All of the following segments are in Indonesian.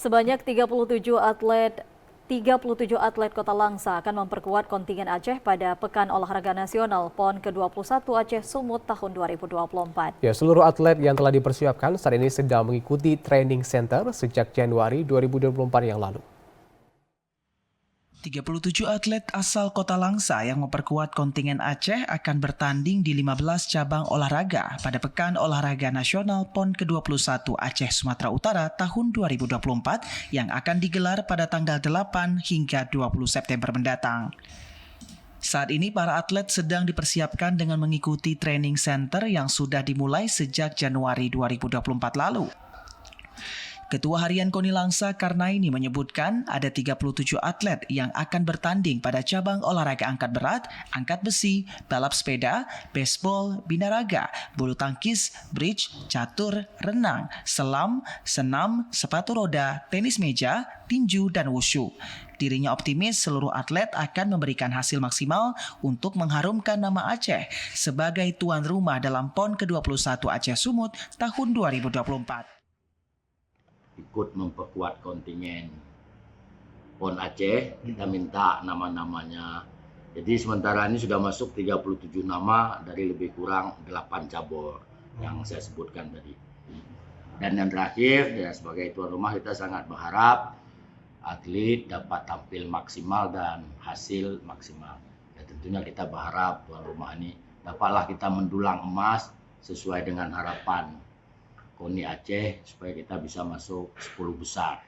Sebanyak 37 atlet Kota Langsa akan memperkuat kontingen Aceh pada Pekan Olahraga Nasional PON ke-21 Aceh Sumut tahun 2024. Ya, seluruh atlet yang telah dipersiapkan saat ini sedang mengikuti training center sejak Januari 2024 yang lalu. 37 atlet asal Kota Langsa yang memperkuat kontingen Aceh akan bertanding di 15 cabang olahraga pada Pekan Olahraga Nasional PON ke-21 Aceh Sumatera Utara tahun 2024 yang akan digelar pada tanggal 8 hingga 20 September mendatang. Saat ini para atlet sedang dipersiapkan dengan mengikuti training center yang sudah dimulai sejak Januari 2024 lalu. Ketua Harian KONI Langsa Karnaini menyebutkan ada 37 atlet yang akan bertanding pada cabang olahraga angkat berat, angkat besi, balap sepeda, baseball, binaraga, bulu tangkis, bridge, catur, renang, selam, senam, sepatu roda, tenis meja, tinju, dan wushu. Dirinya optimis seluruh atlet akan memberikan hasil maksimal untuk mengharumkan nama Aceh sebagai tuan rumah dalam PON ke-21 Aceh Sumut tahun 2024. Ikut memperkuat kontingen PON Aceh, kita minta nama-namanya. Jadi sementara ini sudah masuk 37 nama dari lebih kurang 8 cabur yang saya sebutkan tadi. Dan yang terakhir, ya, sebagai tuan rumah kita sangat berharap atlet dapat tampil maksimal dan hasil maksimal. Ya, tentunya kita berharap tuan rumah ini dapatlah kita mendulang emas sesuai dengan harapan KONI Aceh supaya kita bisa masuk 10 besar.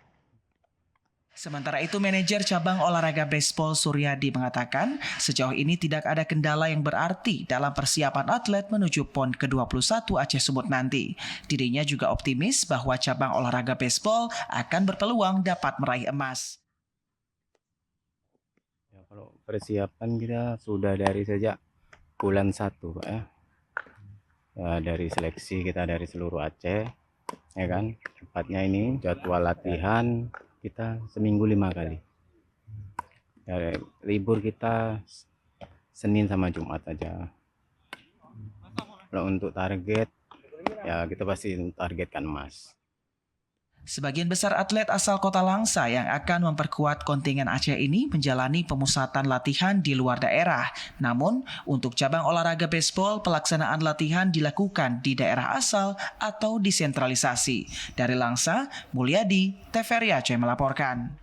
Sementara itu, manajer cabang olahraga baseball Suryadi mengatakan sejauh ini tidak ada kendala yang berarti dalam persiapan atlet menuju PON ke-21 Aceh Sumut nanti. Dirinya juga optimis bahwa cabang olahraga baseball akan berpeluang dapat meraih emas. Ya, kalau persiapan kita sudah dari sejak bulan 1, Pak, ya. Ya, dari seleksi kita dari seluruh Aceh, ya kan. Tepatnya ini jadwal latihan kita seminggu 5 kali. Ya, libur kita Senin sama Jumat aja. Kalau untuk target, ya kita pasti targetkan emas. Sebagian besar atlet asal Kota Langsa yang akan memperkuat kontingen Aceh ini menjalani pemusatan latihan di luar daerah. Namun, untuk cabang olahraga baseball, pelaksanaan latihan dilakukan di daerah asal atau disentralisasi. Dari Langsa, Mulyadi, TVRI Aceh melaporkan.